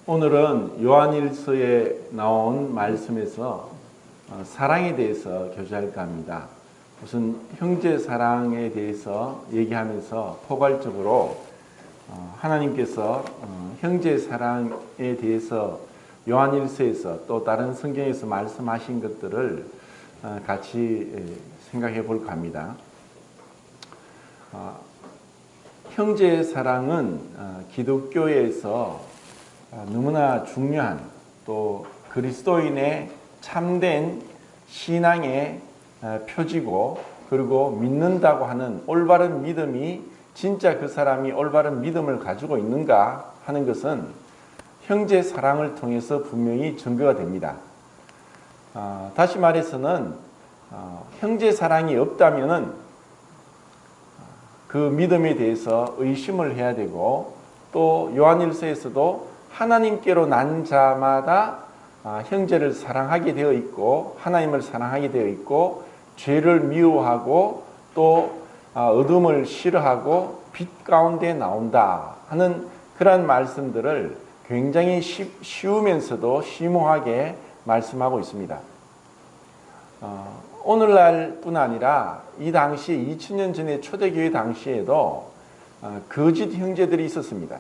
오늘은 요한일서에 나온 말씀에서 사랑에 대해서 교제할까 합니다. 무슨 형제 사랑에 대해서 얘기하면서 포괄적으로 하나님께서 형제 사랑에 대해서 요한일서에서 또 다른 성경에서 말씀하신 것들을 같이 생각해 볼까 합니다. 형제 사랑은 기독교에서 너무나 중요한 또 그리스도인의 참된 신앙의 표지고, 그리고 믿는다고 하는 올바른 믿음이 진짜 그 사람이 올바른 믿음을 가지고 있는가 하는 것은 형제 사랑을 통해서 분명히 증거가 됩니다. 다시 말해서는 형제 사랑이 없다면은 그 믿음에 대해서 의심을 해야 되고, 또 요한일서에서도 하나님께로 난 자마다 형제를 사랑하게 되어 있고 하나님을 사랑하게 되어 있고, 죄를 미워하고 또 어둠을 싫어하고 빛 가운데 나온다 하는 그런 말씀들을 굉장히 쉬우면서도 심오하게 말씀하고 있습니다. 오늘날뿐 아니라 이 당시 2000년 전에 초대교회 당시에도 거짓 형제들이 있었습니다.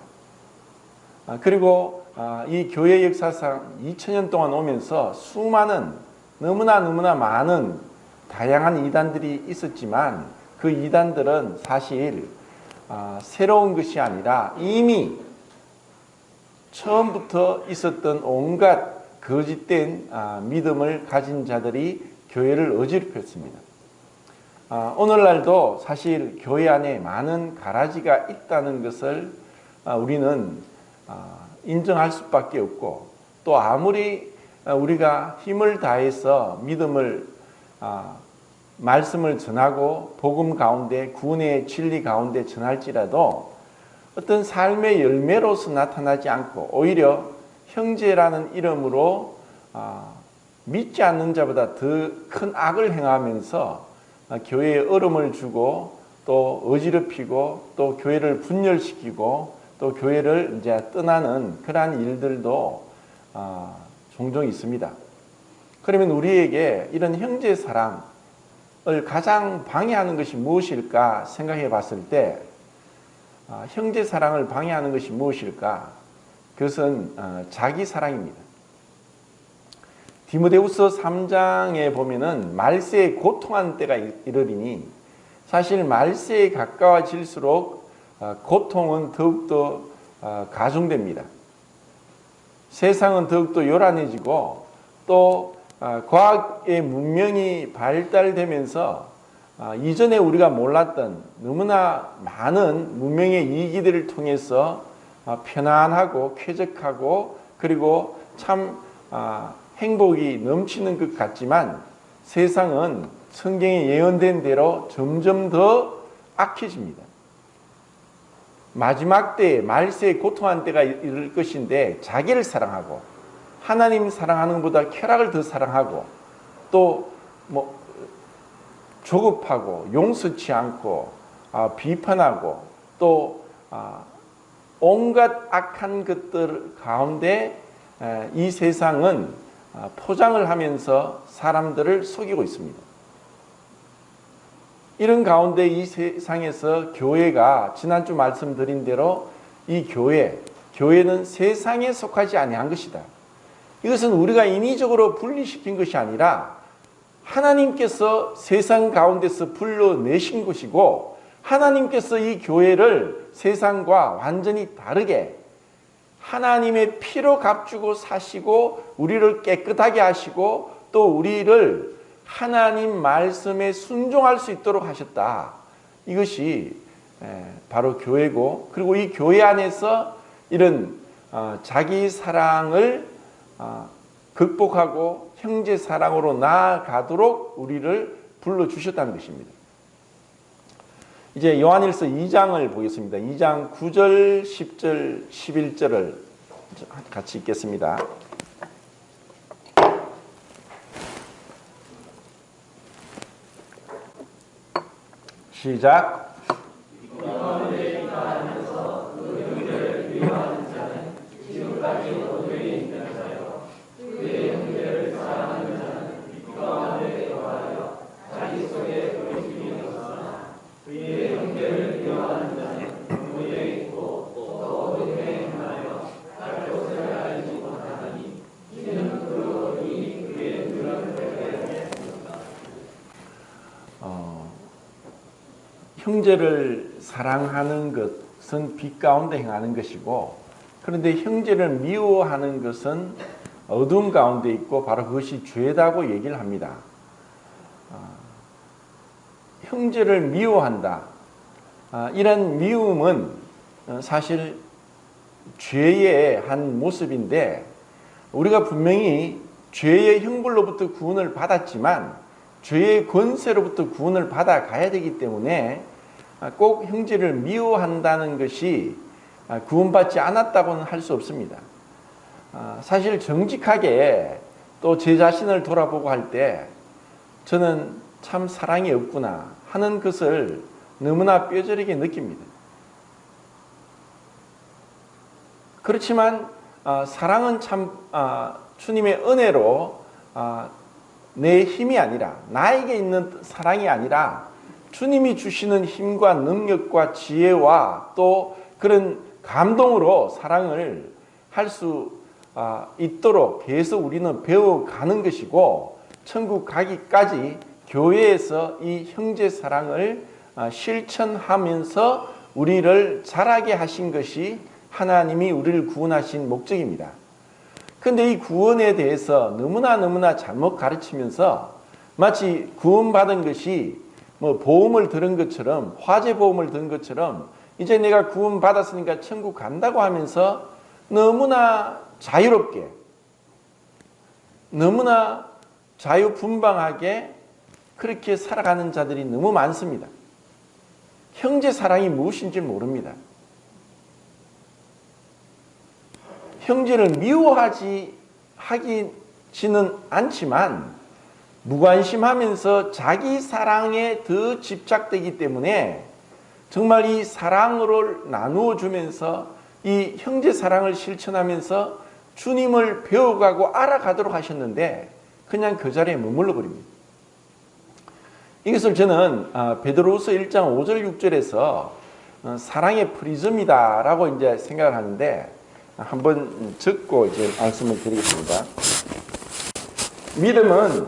그리고 이 교회 역사상 2000년 동안 오면서 수많은 너무나 많은 다양한 이단들이 있었지만, 그 이단들은 사실 새로운 것이 아니라 이미 처음부터 있었던 온갖 거짓된 믿음을 가진 자들이 교회를 어지럽혔습니다. 오늘날도 사실 교회 안에 많은 가라지가 있다는 것을 우리는 인정할 수밖에 없고, 또 아무리 우리가 힘을 다해서 믿음을 말씀을 전하고 복음 가운데 구원의 진리 가운데 전할지라도 어떤 삶의 열매로서 나타나지 않고 오히려 형제라는 이름으로 믿지 않는 자보다 더 큰 악을 행하면서 교회에 얼음을 주고 또 어지럽히고 또 교회를 분열시키고 또 교회를 이제 떠나는 그러한 일들도 종종 있습니다. 그러면 우리에게 이런 형제 사랑을 가장 방해하는 것이 무엇일까 생각해 봤을 때, 형제 사랑을 방해하는 것이 무엇일까? 그것은 자기 사랑입니다. 디모데후서 3장에 보면은 말세에 고통하는 때가 이르리니, 사실 말세에 가까워질수록 고통은 더욱더 가중됩니다. 세상은 더욱더 요란해지고 또 과학의 문명이 발달되면서 이전에 우리가 몰랐던 너무나 많은 문명의 이기들을 통해서 편안하고 쾌적하고 그리고 참 행복이 넘치는 것 같지만, 세상은 성경에 예언된 대로 점점 더 악해집니다. 마지막 때에 말세에 고통한 때가 이를 것인데, 자기를 사랑하고 하나님 사랑하는 것보다 쾌락을 더 사랑하고 또 조급하고 용서치 않고 비판하고 또 온갖 악한 것들 가운데 이 세상은 포장을 하면서 사람들을 속이고 있습니다. 이런 가운데 이 세상에서 교회가, 지난주 말씀드린 대로 이 교회는 세상에 속하지 아니한 것이다. 이것은 우리가 인위적으로 분리시킨 것이 아니라 하나님께서 세상 가운데서 불러내신 것이고, 하나님께서 이 교회를 세상과 완전히 다르게 하나님의 피로 값주고 사시고 우리를 깨끗하게 하시고 또 우리를 하나님 말씀에 순종할 수 있도록 하셨다. 이것이 바로 교회고, 그리고 이 교회 안에서 이런 자기 사랑을 극복하고 형제 사랑으로 나아가도록 우리를 불러주셨다는 것입니다. 이제 요한일서 2장을 보겠습니다. 2장 9절, 10절, 11절을 같이 읽겠습니다. 시작. 지금까지 형제를 사랑하는 것은 빛 가운데 행하는 것이고, 그런데 형제를 미워하는 것은 어두운 가운데 있고 바로 그것이 죄다고 얘기를 합니다. 형제를 미워한다. 이런 미움은 사실 죄의 한 모습인데, 우리가 분명히 죄의 형벌로부터 구원을 받았지만 죄의 권세로부터 구원을 받아 가야 되기 때문에 꼭 형제를 미워한다는 것이 구원받지 않았다고는 할 수 없습니다. 사실 정직하게 또 제 자신을 돌아보고 할 때 저는 참 사랑이 없구나 하는 것을 너무나 뼈저리게 느낍니다. 그렇지만 사랑은 참 주님의 은혜로 내 힘이 아니라, 나에게 있는 사랑이 아니라 주님이 주시는 힘과 능력과 지혜와 또 그런 감동으로 사랑을 할 수 있도록 계속 우리는 배워가는 것이고, 천국 가기까지 교회에서 이 형제 사랑을 실천하면서 우리를 자라게 하신 것이 하나님이 우리를 구원하신 목적입니다. 그런데 이 구원에 대해서 너무나 잘못 가르치면서 마치 구원받은 것이 뭐 보험을 들은 것처럼, 화재 보험을 든 것처럼 이제 내가 구원받았으니까 천국 간다고 하면서 너무나 자유롭게, 너무나 자유분방하게 그렇게 살아가는 자들이 너무 많습니다. 형제 사랑이 무엇인지 모릅니다. 형제를 미워하지는 않지만 무관심하면서 자기 사랑에 더 집착되기 때문에 정말 이 사랑을 나누어 주면서 이 형제 사랑을 실천하면서 주님을 배워가고 알아가도록 하셨는데 그냥 그 자리에 머물러 버립니다. 이것을 저는 베드로후서 1장 5절 6절에서 사랑의 프리즘이다라고 이제 생각을 하는데, 한번 적고 이제 말씀을 드리겠습니다. 믿음은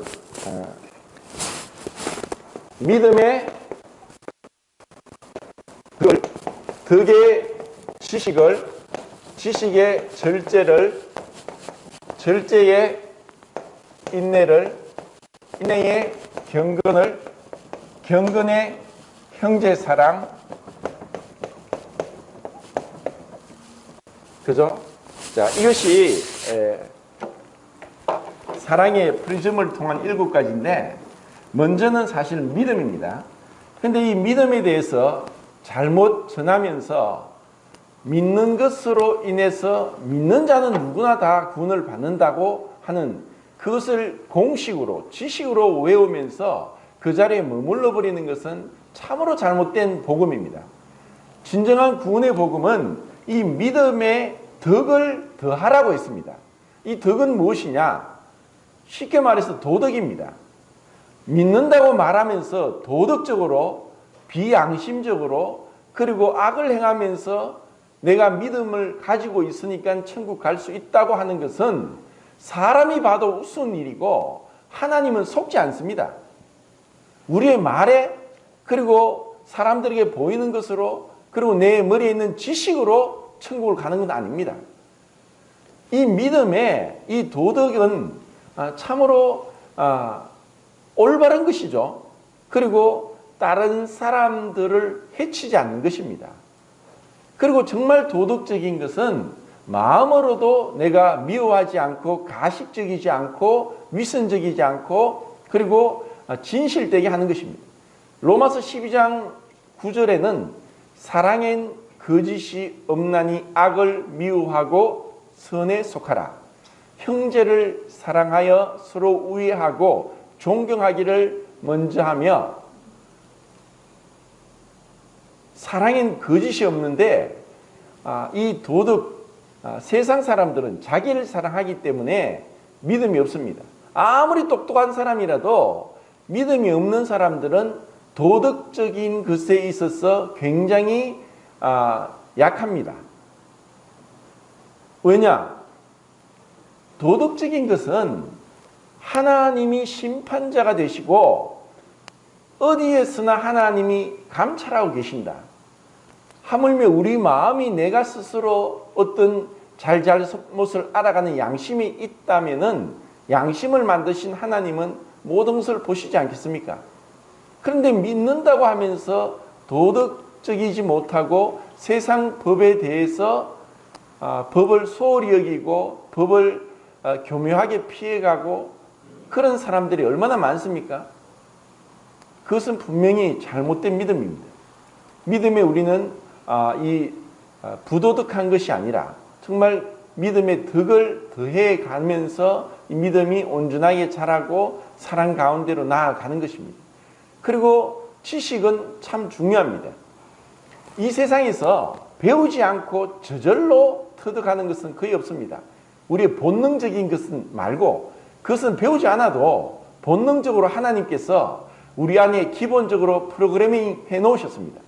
믿음의 덕의 지식을, 지식의 절제를, 절제의 인내를, 인내의 경건을, 경건의 형제사랑, 그죠? 자, 이것이 사랑의 프리즘을 통한 7가지인데, 먼저는 사실 믿음입니다. 그런데 이 믿음에 대해서 잘못 전하면서 믿는 것으로 인해서 믿는 자는 누구나 다 구원을 받는다고 하는 그것을 공식으로, 지식으로 외우면서 그 자리에 머물러 버리는 것은 참으로 잘못된 복음입니다. 진정한 구원의 복음은 이 믿음의 덕을 더하라고 했습니다. 이 덕은 무엇이냐? 쉽게 말해서 도덕입니다. 믿는다고 말하면서 도덕적으로, 비양심적으로, 그리고 악을 행하면서 내가 믿음을 가지고 있으니까 천국 갈 수 있다고 하는 것은 사람이 봐도 우스운 일이고 하나님은 속지 않습니다. 우리의 말에, 그리고 사람들에게 보이는 것으로, 그리고 내 머리에 있는 지식으로 천국을 가는 건 아닙니다. 이 믿음의 이 도덕은 참으로 올바른 것이죠. 그리고 다른 사람들을 해치지 않는 것입니다. 그리고 정말 도덕적인 것은 마음으로도 내가 미워하지 않고 가식적이지 않고 위선적이지 않고 그리고 진실되게 하는 것입니다. 로마서 12장 9절에는 사랑엔 거짓이 없나니 악을 미워하고 선에 속하라. 형제를 사랑하여 서로 우애하고 존경하기를 먼저 하며, 사랑엔 거짓이 없는데 이 도덕, 세상 사람들은 자기를 사랑하기 때문에 믿음이 없습니다. 아무리 똑똑한 사람이라도 믿음이 없는 사람들은 도덕적인 것에 있어서 굉장히 약합니다. 왜냐? 도덕적인 것은 하나님이 심판자가 되시고 어디에서나 하나님이 감찰하고 계신다. 하물며 우리 마음이 내가 스스로 어떤 잘잘못을 알아가는 양심이 있다면은 양심을 만드신 하나님은 모든 것을 보시지 않겠습니까? 그런데 믿는다고 하면서 도덕적이지 못하고 세상 법에 대해서 법을 소홀히 여기고 법을 교묘하게 피해가고 그런 사람들이 얼마나 많습니까? 그것은 분명히 잘못된 믿음입니다. 믿음에 우리는 이 부도덕한 것이 아니라 정말 믿음의 덕을 더해 가면서 이 믿음이 온전하게 자라고 사랑 가운데로 나아가는 것입니다. 그리고 지식은 참 중요합니다. 이 세상에서 배우지 않고 저절로 터득하는 것은 거의 없습니다. 우리의 본능적인 것은 말고 그것은 배우지 않아도 본능적으로 하나님께서 우리 안에 기본적으로 프로그래밍 해 놓으셨습니다.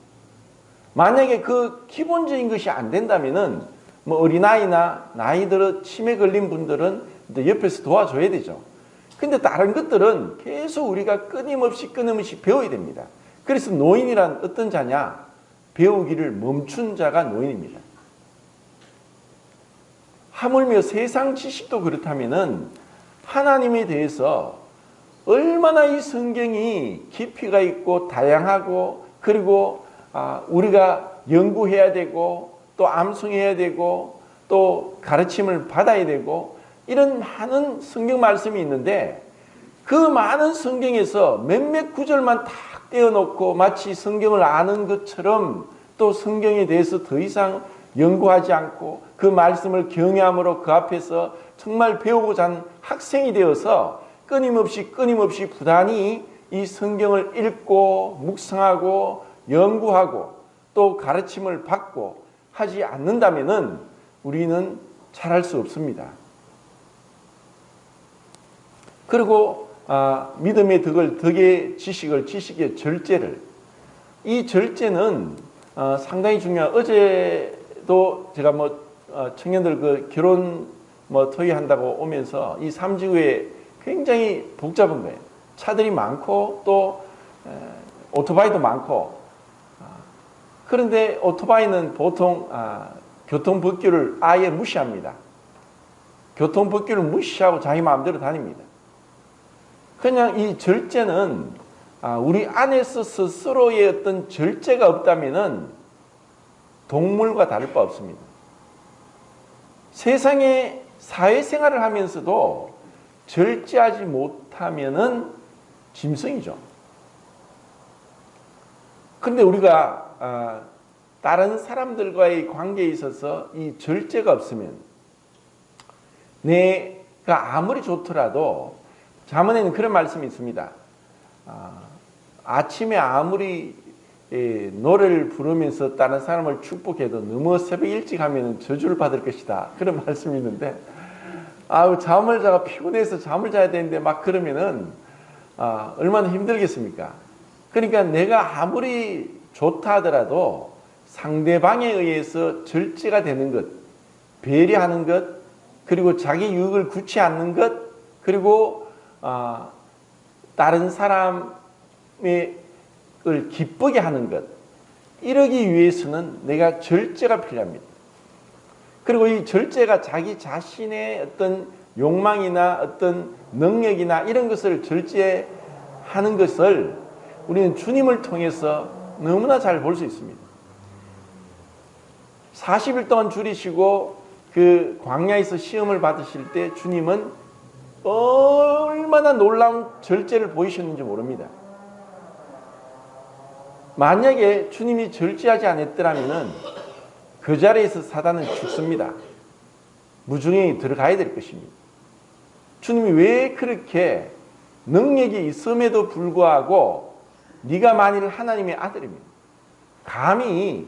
만약에 그 기본적인 것이 안 된다면은 뭐 어린아이나 나이 들어 치매 걸린 분들은 옆에서 도와줘야 되죠. 근데 다른 것들은 계속 우리가 끊임없이 배워야 됩니다. 그래서 노인이란 어떤 자냐? 배우기를 멈춘 자가 노인입니다. 하물며 세상 지식도 그렇다면은 하나님에 대해서 얼마나 이 성경이 깊이가 있고 다양하고 그리고 우리가 연구해야 되고 또 암송해야 되고 또 가르침을 받아야 되고 이런 많은 성경 말씀이 있는데 그 많은 성경에서 몇몇 구절만 탁 떼어놓고 마치 성경을 아는 것처럼 또 성경에 대해서 더 이상 연구하지 않고 그 말씀을 경외함으로 그 앞에서 정말 배우고자 하는 학생이 되어서 끊임없이 부단히 이 성경을 읽고 묵상하고 연구하고 또 가르침을 받고 하지 않는다면은 우리는 잘할 수 없습니다. 그리고 믿음의 덕을 덕의 지식을 지식의 절제를 이 절제는 상당히 중요한 어제도 제가 청년들 그 결혼 토의한다고 오면서 이 삼지구에 굉장히 복잡한 거예요. 차들이 많고 또 오토바이도 많고 그런데 오토바이는 보통 교통법규를 아예 무시합니다. 교통법규를 무시하고 자기 마음대로 다닙니다. 그냥 이 절제는 우리 안에서 스스로의 어떤 절제가 없다면은 동물과 다를 바 없습니다. 세상에 사회생활을 하면서도 절제하지 못하면은 짐승이죠. 그런데 우리가 다른 사람들과의 관계에 있어서 이 절제가 없으면 내가 아무리 좋더라도 잠언에는 그런 말씀이 있습니다. 아침에 아무리 노래를 부르면서 다른 사람을 축복해도 너무 새벽 일찍 하면 저주를 받을 것이다. 그런 말씀이 있는데 잠을 자가 피곤해서 잠을 자야 되는데 막 그러면은 얼마나 힘들겠습니까? 그러니까 내가 아무리 좋다 하더라도 상대방에 의해서 절제가 되는 것, 배려하는 것, 그리고 자기 유익을 굳지 않는 것, 그리고 다른 사람을 기쁘게 하는 것, 이러기 위해서는 내가 절제가 필요합니다. 그리고 이 절제가 자기 자신의 어떤 욕망이나 어떤 능력이나 이런 것을 절제하는 것을 우리는 주님을 통해서 너무나 잘 볼 수 있습니다. 40일 동안 줄이시고 그 광야에서 시험을 받으실 때 주님은 얼마나 놀라운 절제를 보이셨는지 모릅니다. 만약에 주님이 절제하지 않았더라면 그 자리에서 사단은 죽습니다. 무중행이 들어가야 될 것입니다. 주님이 왜 그렇게 능력이 있음에도 불구하고 네가 만일 하나님의 아들이면 감히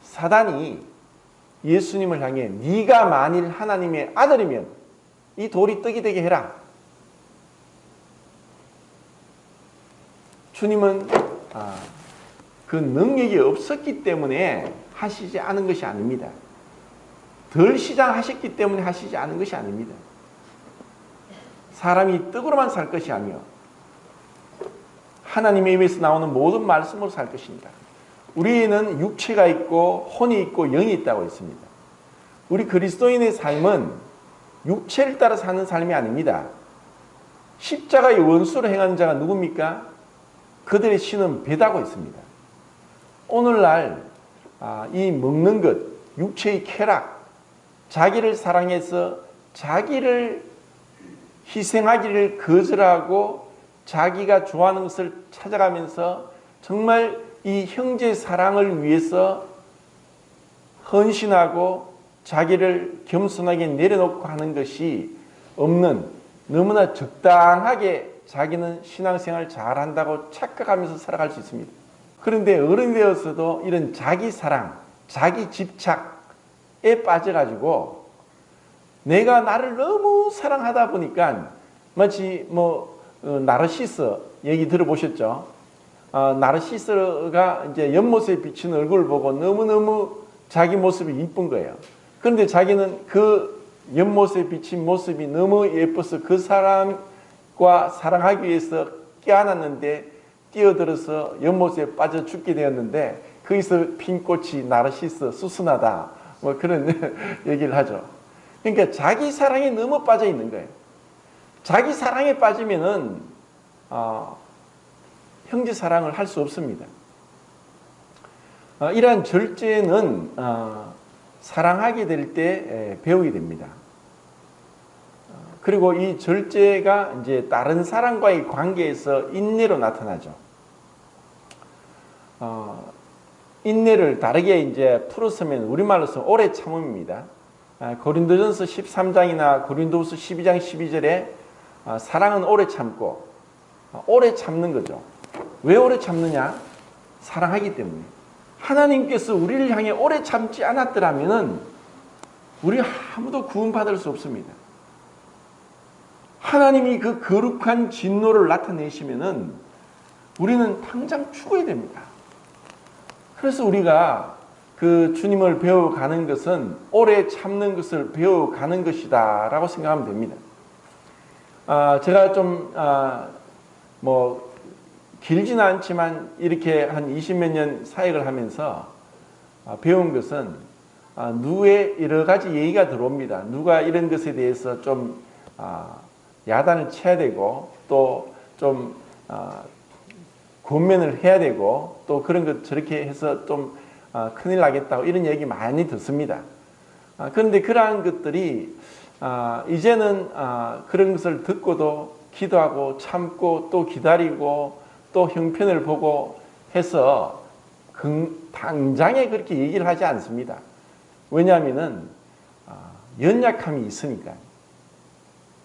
사단이 예수님을 향해 네가 만일 하나님의 아들이면 이 돌이 떡이 되게 해라. 주님은 그 능력이 없었기 때문에 하시지 않은 것이 아닙니다. 덜 시장하셨기 때문에 하시지 않은 것이 아닙니다. 사람이 떡으로만 살 것이 아니요 하나님의 입에서 나오는 모든 말씀으로 살 것입니다. 우리는 육체가 있고 혼이 있고 영이 있다고 했습니다. 우리 그리스도인의 삶은 육체를 따라 사는 삶이 아닙니다. 십자가의 원수로 행하는 자가 누굽니까? 그들의 신은 배다고 했습니다. 오늘날 이 먹는 것, 육체의 쾌락, 자기를 사랑해서 자기를 희생하기를 거절하고 자기가 좋아하는 것을 찾아가면서 정말 이 형제 사랑을 위해서 헌신하고 자기를 겸손하게 내려놓고 하는 것이 없는, 너무나 적당하게 자기는 신앙생활을 잘한다고 착각하면서 살아갈 수 있습니다. 그런데 어른이 되어서도 이런 자기 사랑, 자기 집착에 빠져가지고 내가 나를 너무 사랑하다 보니까 마치 나르시스 얘기 들어보셨죠? 나르시스가 이제 연못에 비치는 얼굴을 보고 너무너무 자기 모습이 이쁜 거예요. 그런데 자기는 그 연못에 비친 모습이 너무 예뻐서 그 사람과 사랑하기 위해서 껴안았는데 뛰어들어서 연못에 빠져 죽게 되었는데 거기서 핀 꽃이 나르시스 수순하다 뭐 그런 얘기를 하죠. 그러니까 자기 사랑에 너무 빠져 있는 거예요. 자기 사랑에 빠지면은 형제 사랑을 할 수 없습니다. 이러한 절제는 사랑하게 될 때 배우게 됩니다. 그리고 이 절제가 이제 다른 사람과의 관계에서 인내로 나타나죠. 인내를 다르게 이제 풀었으면 우리말로서 오래 참음입니다. 고린도전서 13장이나 고린도후서 12장 12절에 사랑은 오래 참고 오래 참는 거죠. 왜 오래 참느냐? 사랑하기 때문에. 하나님께서 우리를 향해 오래 참지 않았더라면 우리 아무도 구원받을 수 없습니다. 하나님이 그 거룩한 진노를 나타내시면은 우리는 당장 죽어야 됩니다. 그래서 우리가 그 주님을 배워가는 것은 오래 참는 것을 배워가는 것이다 라고 생각하면 됩니다. 제가 좀 길지는 않지만 이렇게 한 20몇 년 사역을 하면서 배운 것은 누구의 여러 가지 얘기가 들어옵니다. 누가 이런 것에 대해서 좀 야단을 쳐야 되고 또 좀 권면을 해야 되고 또 그런 것 저렇게 해서 좀 큰일 나겠다고 이런 얘기 많이 듣습니다. 그런데 그러한 것들이 이제는 그런 것을 듣고도 기도하고 참고 또 기다리고 또 형편을 보고 해서 당장에 그렇게 얘기를 하지 않습니다. 왜냐하면은 연약함이 있으니까.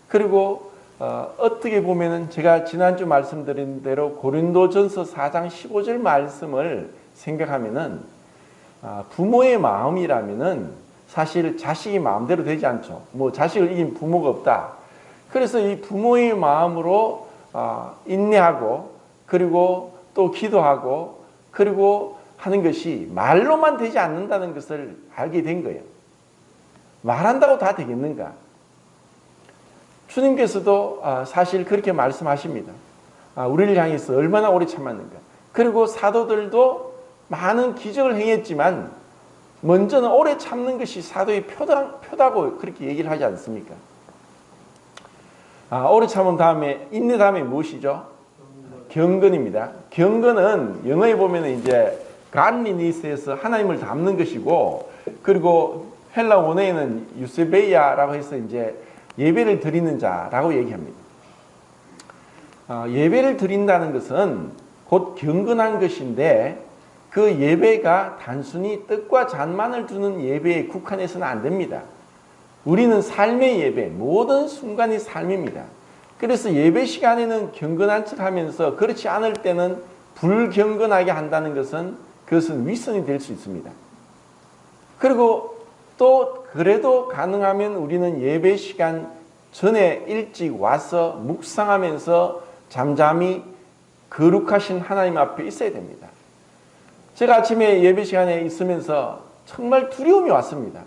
그리고 어떻게 보면은 제가 지난주 말씀드린 대로 고린도전서 4장 15절 말씀을 생각하면은 부모의 마음이라면은 사실 자식이 마음대로 되지 않죠. 자식을 이긴 부모가 없다. 그래서 이 부모의 마음으로 인내하고 그리고 또 기도하고 그리고 하는 것이 말로만 되지 않는다는 것을 알게 된 거예요. 말한다고 다 되겠는가? 주님께서도 사실 그렇게 말씀하십니다. 우리를 향해서 얼마나 오래 참았는가. 그리고 사도들도 많은 기적을 행했지만 먼저는 오래 참는 것이 사도의 표다고 그렇게 얘기를 하지 않습니까? 오래 참은 다음에 인내 다음에 무엇이죠? 경건입니다. 경건은 영어에 보면 이제 godliness에서 하나님을 닮는 것이고 그리고 헬라 원어에는 유세베이아라고 해서 이제 예배를 드리는 자라고 얘기합니다. 예배를 드린다는 것은 곧 경건한 것인데 그 예배가 단순히 뜻과 잔만을 두는 예배에 국한해서는 안 됩니다. 우리는 삶의 예배, 모든 순간이 삶입니다. 그래서 예배 시간에는 경건한 척 하면서 그렇지 않을 때는 불경건하게 한다는 것은 그것은 위선이 될 수 있습니다. 그리고 또 그래도 가능하면 우리는 예배 시간 전에 일찍 와서 묵상하면서 잠잠히 거룩하신 하나님 앞에 있어야 됩니다. 제가 아침에 예배 시간에 있으면서 정말 두려움이 왔습니다.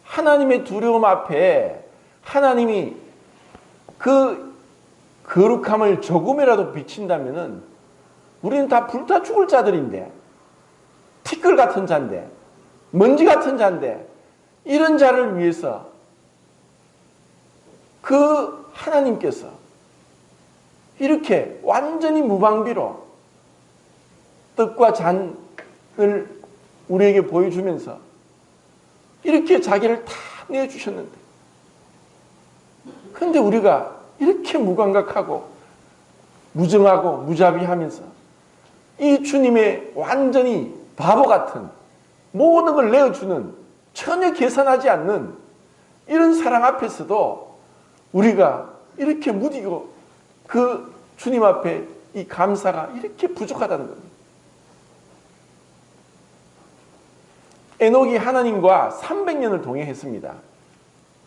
하나님의 두려움 앞에 하나님이 그 거룩함을 조금이라도 비친다면은 우리는 다 불타 죽을 자들인데, 티끌 같은 자인데, 먼지 같은 자인데, 이런 자를 위해서 그 하나님께서 이렇게 완전히 무방비로 떡과 잔을 우리에게 보여주면서 이렇게 자기를 다 내주셨는데, 그런데 우리가 이렇게 무감각하고 무정하고 무자비하면서 이 주님의 완전히 바보 같은 모든 걸 내어주는 전혀 계산하지 않는 이런 사랑 앞에서도 우리가 이렇게 무디고 그 주님 앞에 이 감사가 이렇게 부족하다는 겁니다. 에녹이 하나님과 300년을 동행했습니다.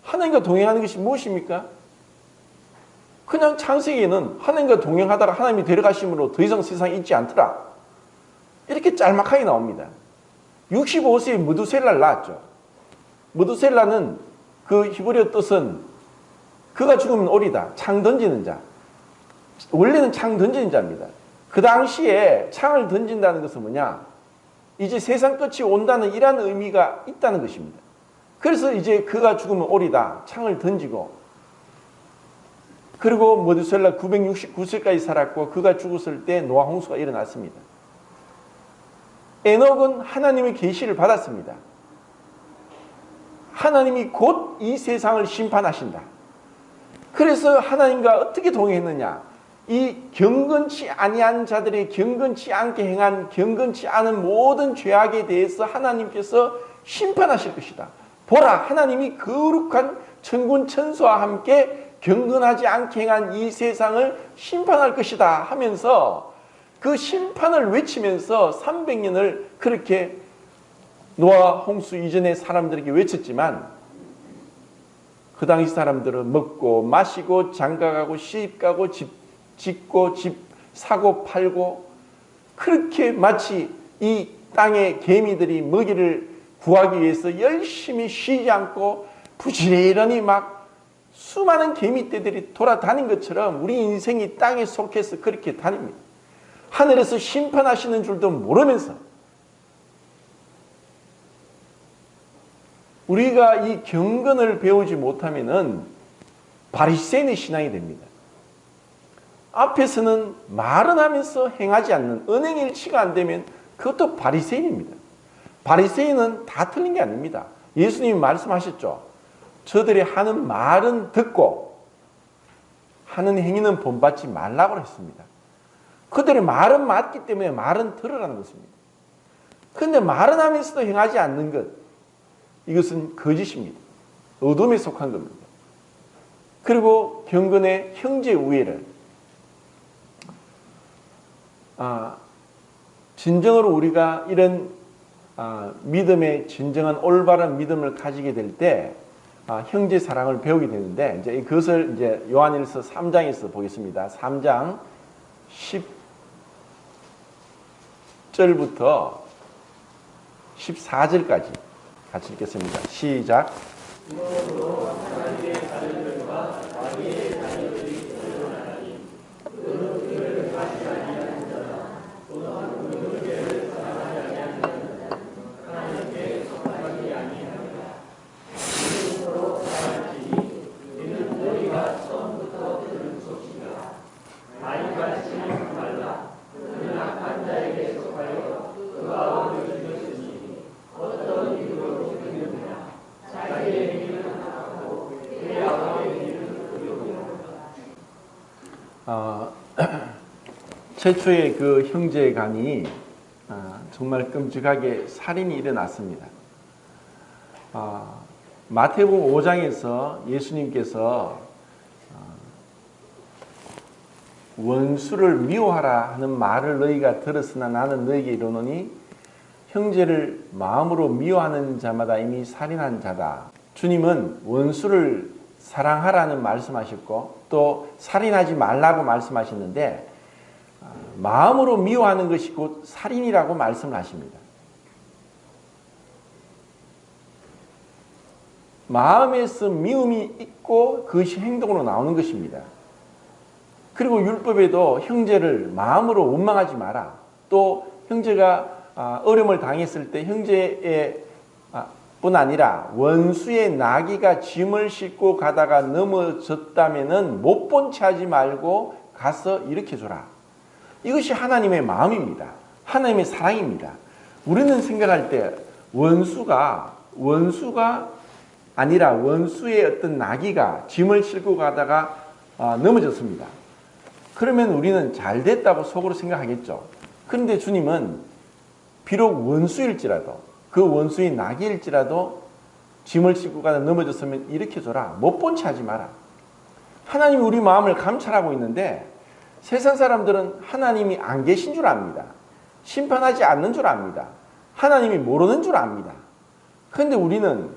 하나님과 동행하는 것이 무엇입니까? 그냥 창세기에는 하나님과 동행하다가 하나님이 데려가심으로 더 이상 세상에 있지 않더라, 이렇게 짤막하게 나옵니다. 65세에 무두셀라를 낳았죠. 무두셀라는 그 히브리어 뜻은 그가 죽으면 오리다, 창 던지는 자. 원래는 창 던지는 자입니다. 그 당시에 창을 던진다는 것은 뭐냐? 이제 세상 끝이 온다는 이런 의미가 있다는 것입니다. 그래서 이제 그가 죽으면 오리다, 창을 던지고, 그리고 무두셀라 969세까지 살았고 그가 죽었을 때 노아 홍수가 일어났습니다. 에녹은 하나님의 계시를 받았습니다. 하나님이 곧 이 세상을 심판하신다. 그래서 하나님과 어떻게 동행했느냐? 이 경건치 아니한 자들의 경건치 않게 행한 경건치 않은 모든 죄악에 대해서 하나님께서 심판하실 것이다. 보라, 하나님이 거룩한 천군 천사와 함께 경건하지 않게 행한 이 세상을 심판할 것이다 하면서 그 심판을 외치면서 300년을 그렇게 노아 홍수 이전의 사람들에게 외쳤지만, 그 당시 사람들은 먹고 마시고 장가가고 시집가고 집 짓고 집 사고 팔고, 그렇게 마치 이 땅의 개미들이 먹이를 구하기 위해서 열심히 쉬지 않고 부지런히 막 수많은 개미떼들이 돌아다닌 것처럼 우리 인생이 땅에 속해서 그렇게 다닙니다. 하늘에서 심판하시는 줄도 모르면서 우리가 이 경건을 배우지 못하면은 바리새인의 신앙이 됩니다. 앞에서는 말은 하면서 행하지 않는, 언행일치가 안 되면 그것도 바리새인입니다. 바리새인은 다 틀린 게 아닙니다. 예수님이 말씀하셨죠. 저들이 하는 말은 듣고 하는 행위는 본받지 말라고 했습니다. 그들의 말은 맞기 때문에 말은 들으라는 것입니다. 그런데 말은 하면서도 행하지 않는 것, 이것은 거짓입니다. 어둠에 속한 겁니다. 그리고 경건의 형제 우애를, 진정으로 우리가 이런 믿음의 진정한 올바른 믿음을 가지게 될 때 형제 사랑을 배우게 되는데, 이제 그것을 이제 요한일서 3장에서 보겠습니다. 3장 10절부터 14절까지 같이 읽겠습니다. 시작. 최초의 그 형제 간이 정말 끔찍하게 살인이 일어났습니다. 마태복음 5장에서 예수님께서 원수를 미워하라 하는 말을 너희가 들었으나 나는 너희에게 이르노니 형제를 마음으로 미워하는 자마다 이미 살인한 자다. 주님은 원수를 사랑하라는 말씀하셨고 또 살인하지 말라고 말씀하셨는데, 마음으로 미워하는 것이 곧 살인이라고 말씀을 하십니다. 마음에서 미움이 있고 그것이 행동으로 나오는 것입니다. 그리고 율법에도 형제를 마음으로 원망하지 마라. 또 형제가 어려움을 당했을 때 형제의 뿐 아니라 원수의 나귀가 짐을 싣고 가다가 넘어졌다면은 못 본 채 하지 말고 가서 일으켜줘라. 이것이 하나님의 마음입니다. 하나님의 사랑입니다. 우리는 생각할 때 원수가 아니라 원수의 어떤 나귀가 짐을 싣고 가다가 넘어졌습니다. 그러면 우리는 잘 됐다고 속으로 생각하겠죠. 그런데 주님은 비록 원수일지라도 그 원수의 나귀일지라도 짐을 싣고 가다 넘어졌으면 일으켜줘라. 못 본 채 하지 마라. 하나님이 우리 마음을 감찰하고 있는데 세상 사람들은 하나님이 안 계신 줄 압니다. 심판하지 않는 줄 압니다. 하나님이 모르는 줄 압니다. 그런데 우리는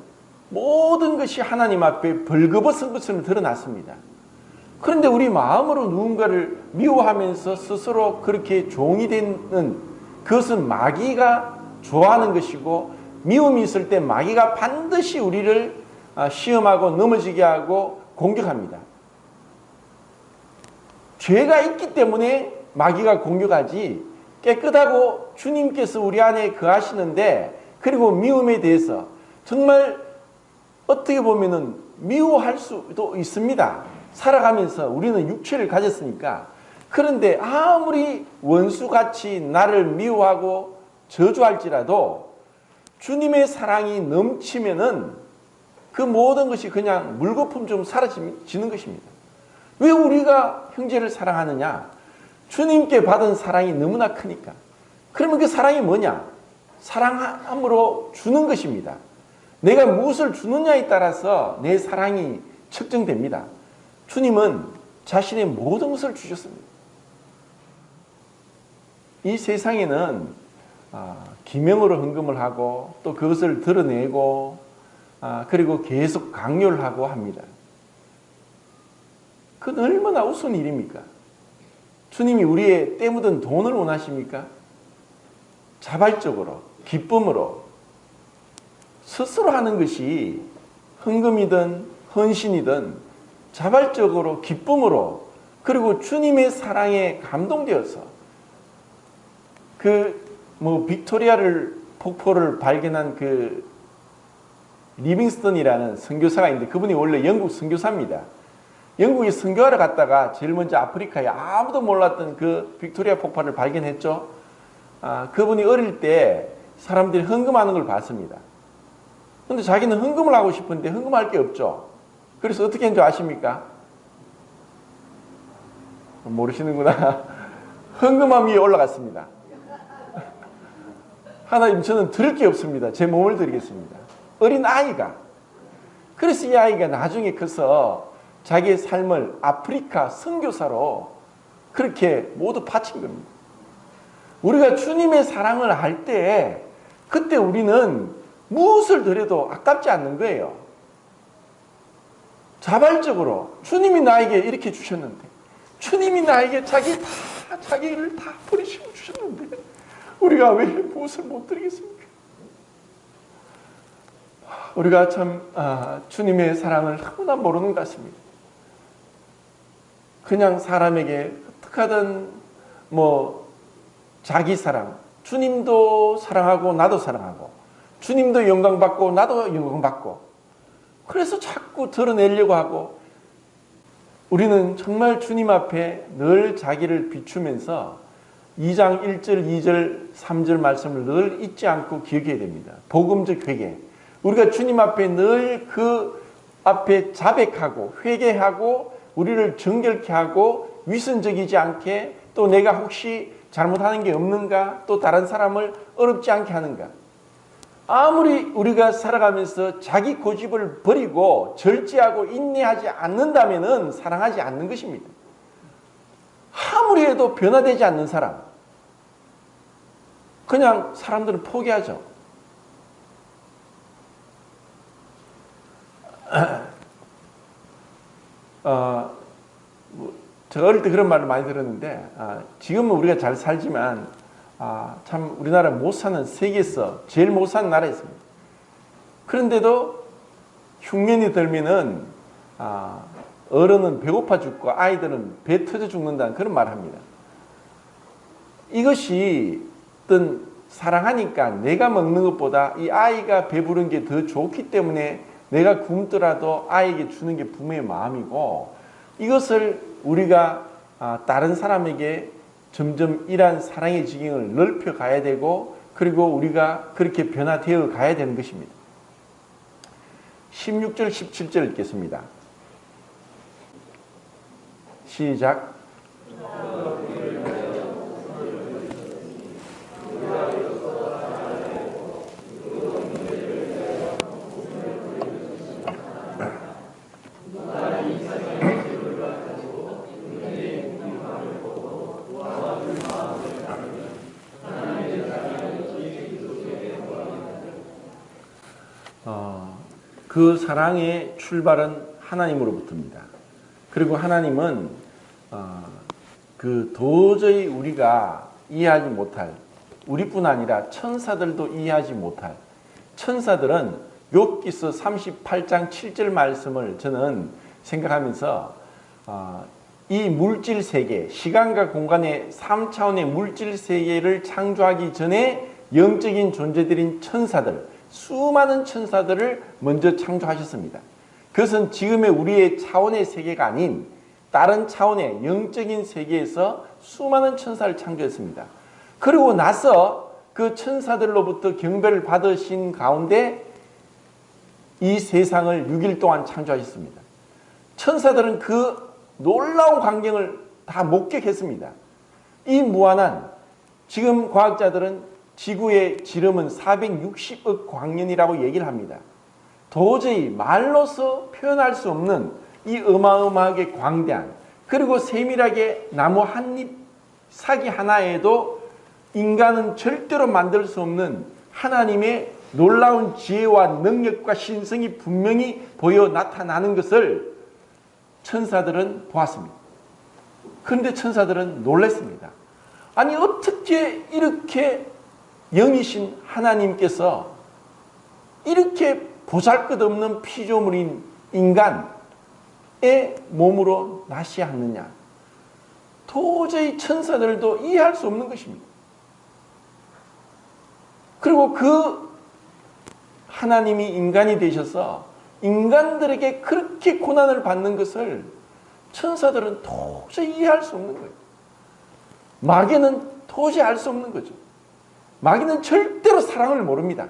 모든 것이 하나님 앞에 벌거벗은 것처럼 드러났습니다. 그런데 우리 마음으로 누군가를 미워하면서 스스로 그렇게 종이 되는 그것은 마귀가 좋아하는 것이고, 미움이 있을 때 마귀가 반드시 우리를 시험하고 넘어지게 하고 공격합니다. 죄가 있기 때문에 마귀가 공격하지, 깨끗하고 주님께서 우리 안에 거하시는데, 그리고 미움에 대해서 정말 어떻게 보면은 미워할 수도 있습니다. 살아가면서 우리는 육체를 가졌으니까. 그런데 아무리 원수같이 나를 미워하고 저주할지라도 주님의 사랑이 넘치면은 그 모든 것이 그냥 물거품 좀 사라지는 것입니다. 왜 우리가 형제를 사랑하느냐? 주님께 받은 사랑이 너무나 크니까. 그러면 그 사랑이 뭐냐? 사랑함으로 주는 것입니다. 내가 무엇을 주느냐에 따라서 내 사랑이 측정됩니다. 주님은 자신의 모든 것을 주셨습니다. 이 세상에는 기명으로 헌금을 하고 또 그것을 드러내고 그리고 계속 강요를 하고 합니다. 그건 얼마나 우스운 일입니까? 주님이 우리의 때 묻은 돈을 원하십니까? 자발적으로 기쁨으로 스스로 하는 것이 헌금이든 헌신이든 자발적으로 기쁨으로, 그리고 주님의 사랑에 감동되어서 빅토리아를 폭포를 발견한 그 리빙스턴이라는 선교사가 있는데, 그분이 원래 영국 선교사입니다. 영국에 선교하러 갔다가 제일 먼저 아프리카에 아무도 몰랐던 그 빅토리아 폭포를 발견했죠. 그분이 어릴 때 사람들이 헌금하는 걸 봤습니다. 근데 자기는 헌금을 하고 싶은데 헌금할 게 없죠. 그래서 어떻게 한 줄 아십니까? 모르시는구나. 헌금함 위에 올라갔습니다. 하나님, 저는 드릴 게 없습니다. 제 몸을 드리겠습니다. 어린 아이가. 그래서 이 아이가 나중에 커서 자기의 삶을 아프리카 선교사로 그렇게 모두 바친 겁니다. 우리가 주님의 사랑을 할 때 그때 우리는 무엇을 드려도 아깝지 않는 거예요. 자발적으로 주님이 나에게 이렇게 주셨는데, 주님이 나에게 자기를 다 버리시고 주셨는데 우리가 왜 무엇을 못 드리겠습니까? 우리가 참 주님의 사랑을 너무나 모르는 것 같습니다. 그냥 사람에게 어떻게 하든 자기 사랑, 주님도 사랑하고 나도 사랑하고, 주님도 영광받고 나도 영광받고, 그래서 자꾸 드러내려고 하고, 우리는 정말 주님 앞에 늘 자기를 비추면서 2장 1절, 2절, 3절 말씀을 늘 잊지 않고 기억해야 됩니다. 복음적 회개. 우리가 주님 앞에 늘 그 앞에 자백하고 회개하고 우리를 정결케 하고 위선적이지 않게, 또 내가 혹시 잘못하는 게 없는가, 또 다른 사람을 어렵지 않게 하는가. 아무리 우리가 살아가면서 자기 고집을 버리고 절제하고 인내하지 않는다면 사랑하지 않는 것입니다. 아무리 해도 변화되지 않는 사람, 그냥 사람들은 포기하죠. 제가 어릴 때 그런 말을 많이 들었는데, 지금은 우리가 잘 살지만 참 우리나라 못 사는, 세계에서 제일 못 사는 나라에 있습니다. 그런데도 흉년이 들면은 어른은 배고파 죽고 아이들은 배 터져 죽는다는 그런 말을 합니다. 이것이 어떤 사랑하니까 내가 먹는 것보다 이 아이가 배부른 게 더 좋기 때문에 내가 굶더라도 아이에게 주는 게 부모의 마음이고, 이것을 우리가 다른 사람에게 점점 이러한 사랑의 지경을 넓혀 가야 되고, 그리고 우리가 그렇게 변화되어 가야 되는 것입니다. 16절 17절 읽겠습니다. 시작. 그 사랑의 출발은 하나님으로부터입니다. 그리고 하나님은 그 도저히 우리가 이해하지 못할, 우리뿐 아니라 천사들도 이해하지 못할, 천사들은 욥기서 38장 7절 말씀을 저는 생각하면서 이 물질 세계, 시간과 공간의 3차원의 물질 세계를 창조하기 전에 영적인 존재들인 천사들, 수많은 천사들을 먼저 창조하셨습니다. 그것은 지금의 우리의 차원의 세계가 아닌 다른 차원의 영적인 세계에서 수많은 천사를 창조했습니다. 그리고 나서 그 천사들로부터 경배를 받으신 가운데 이 세상을 6일 동안 창조하셨습니다. 천사들은 그 놀라운 광경을 다 목격했습니다. 이 무한한, 지금 과학자들은 지구의 지름은 460억 광년이라고 얘기를 합니다. 도저히 말로서 표현할 수 없는 이 어마어마하게 광대한, 그리고 세밀하게 나무 한 잎, 사기 하나에도 인간은 절대로 만들 수 없는 하나님의 놀라운 지혜와 능력과 신성이 분명히 보여 나타나는 것을 천사들은 보았습니다. 그런데 천사들은 놀랐습니다. 아니, 어떻게 이렇게 영이신 하나님께서 이렇게 보잘것없는 피조물인 인간의 몸으로 나시하느냐. 도저히 천사들도 이해할 수 없는 것입니다. 그리고 그 하나님이 인간이 되셔서 인간들에게 그렇게 고난을 받는 것을 천사들은 도저히 이해할 수 없는 거예요. 마귀는 도저히 알 수 없는 거죠. 마귀는 절대로 사랑을 모릅니다.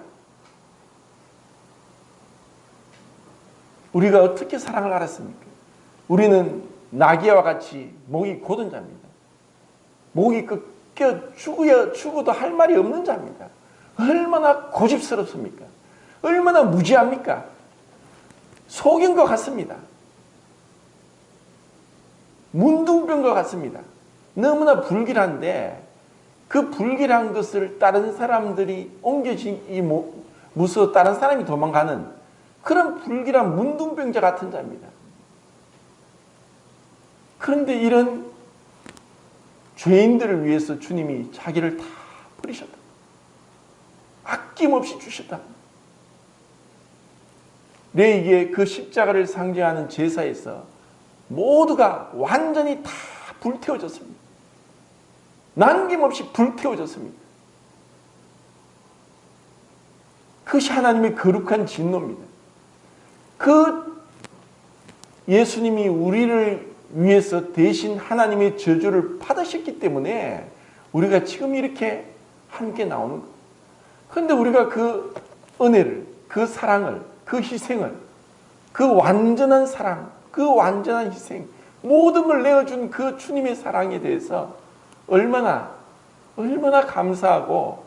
우리가 어떻게 사랑을 알았습니까? 우리는 나귀와 같이 목이 곧은 자입니다. 목이 꺾여 죽어도 할 말이 없는 자입니다. 얼마나 고집스럽습니까? 얼마나 무지합니까? 속인 것 같습니다. 문둥병과 같습니다. 너무나 불길한데 그 불길한 것을 다른 사람들이 옮겨지기 무서워 다른 사람이 도망가는 그런 불길한 문둥병자 같은 자입니다. 그런데 이런 죄인들을 위해서 주님이 자기를 다 버리셨다. 아낌없이 주셨다. 레위기의 그 십자가를 상징하는 제사에서 모두가 완전히 다 불태워졌습니다. 남김없이 불태워졌습니다. 그것이 하나님의 거룩한 진노입니다. 그 예수님이 우리를 위해서 대신 하나님의 저주를 받으셨기 때문에 우리가 지금 이렇게 함께 나오는 거예요. 그런데 우리가 그 은혜를, 그 사랑을, 그 희생을, 그 완전한 사랑, 그 완전한 희생, 모든 걸 내어준 그 주님의 사랑에 대해서 얼마나 감사하고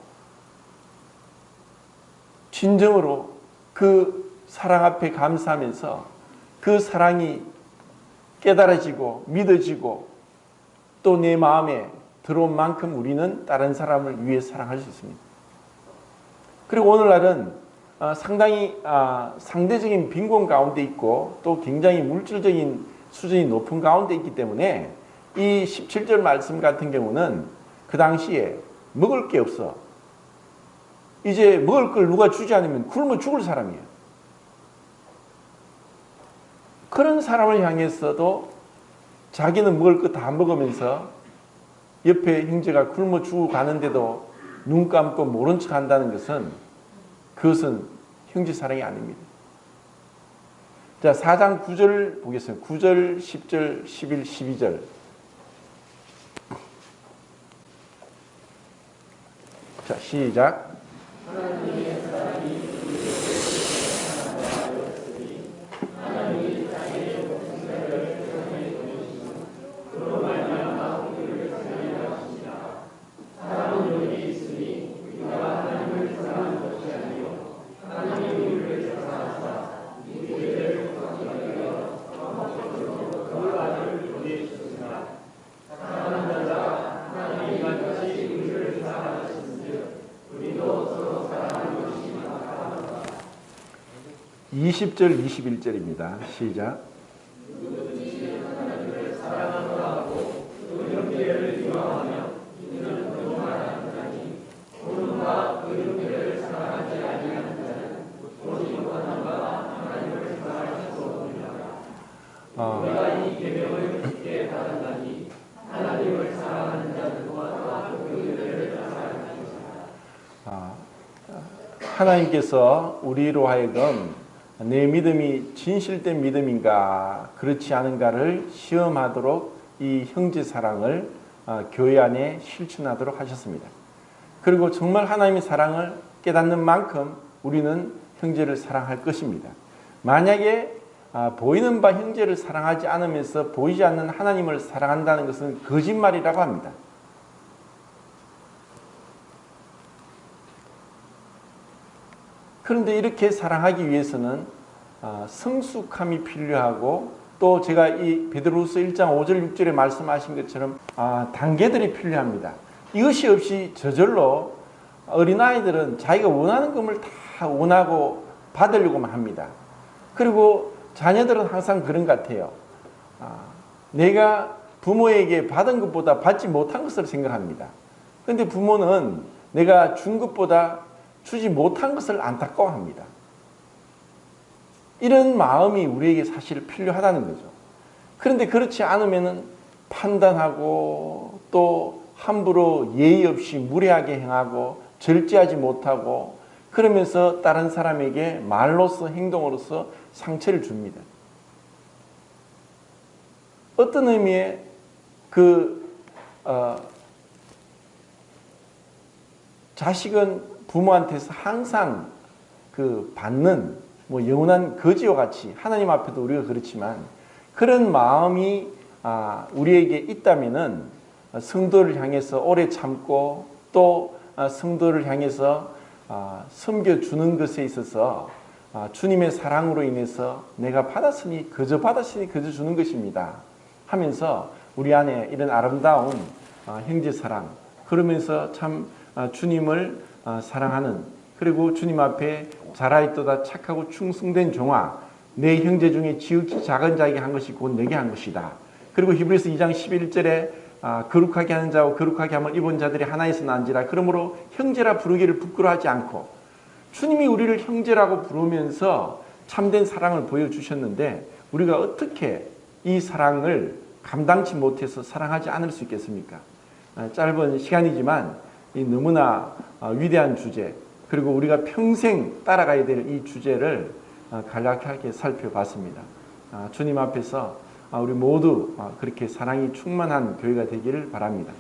진정으로 그 사랑 앞에 감사하면서 그 사랑이 깨달아지고 믿어지고 또 내 마음에 들어온 만큼 우리는 다른 사람을 위해 사랑할 수 있습니다. 그리고 오늘날은 상당히 상대적인 빈곤 가운데 있고 또 굉장히 물질적인 수준이 높은 가운데 있기 때문에 이 17절 말씀 같은 경우는 그 당시에 먹을 게 없어. 이제 먹을 걸 누가 주지 않으면 굶어 죽을 사람이에요. 그런 사람을 향해서도 자기는 먹을 거 다 먹으면서 옆에 형제가 굶어 죽어가는데도 눈 감고 모른 척 한다는 것은 그것은 형제 사랑이 아닙니다. 자, 4장 9절 보겠습니다. 9절, 10절, 11, 12절. 자, 시작. (20절) (21절입니다) 시작. 하나님께서 우리로 하여금 내 믿음이 진실된 믿음인가 그렇지 않은가를 시험하도록 이 형제 사랑을 교회 안에 실천하도록 하셨습니다. 그리고 정말 하나님의 사랑을 깨닫는 만큼 우리는 형제를 사랑할 것입니다. 만약에 보이는 바 형제를 사랑하지 않으면서 보이지 않는 하나님을 사랑한다는 것은 거짓말이라고 합니다. 그런데 이렇게 사랑하기 위해서는 성숙함이 필요하고 또 제가 이 베드로후서 1장 5절 6절에 말씀하신 것처럼 단계들이 필요합니다. 이것이 없이 저절로 어린아이들은 자기가 원하는 것을 다 원하고 받으려고만 합니다. 그리고 자녀들은 항상 그런 것 같아요. 내가 부모에게 받은 것보다 받지 못한 것을 생각합니다. 그런데 부모는 내가 준 것보다 주지 못한 것을 안타까워합니다. 이런 마음이 우리에게 사실 필요하다는 거죠. 그런데 그렇지 않으면 판단하고 또 함부로 예의 없이 무례하게 행하고 절제하지 못하고 그러면서 다른 사람에게 말로서 행동으로서 상처를 줍니다. 어떤 의미의 자식은 부모한테서 항상 받는 영원한 거지와 같이 하나님 앞에도 우리가 그렇지만 그런 마음이 우리에게 있다면은 성도를 향해서 오래 참고 또 성도를 향해서 섬겨주는 것에 있어서 주님의 사랑으로 인해서 내가 받았으니 그저 받았으니 그저 주는 것입니다 하면서 우리 안에 이런 아름다운 형제 사랑 그러면서 참 주님을 사랑하는 그리고 주님 앞에 자라있도다 착하고 충성된 종아 내 형제 중에 지극히 작은 자에게 한 것이 곧 내게 한 것이다. 그리고 히브리서 2장 11절에 거룩하게 하는 자와 거룩하게 함을 입은 자들이 하나에서 난지라. 그러므로 형제라 부르기를 부끄러워하지 않고 주님이 우리를 형제라고 부르면서 참된 사랑을 보여주셨는데 우리가 어떻게 이 사랑을 감당치 못해서 사랑하지 않을 수 있겠습니까? 짧은 시간이지만 이 너무나 위대한 주제 그리고 우리가 평생 따라가야 될 이 주제를 간략하게 살펴봤습니다. 주님 앞에서 우리 모두 그렇게 사랑이 충만한 교회가 되기를 바랍니다.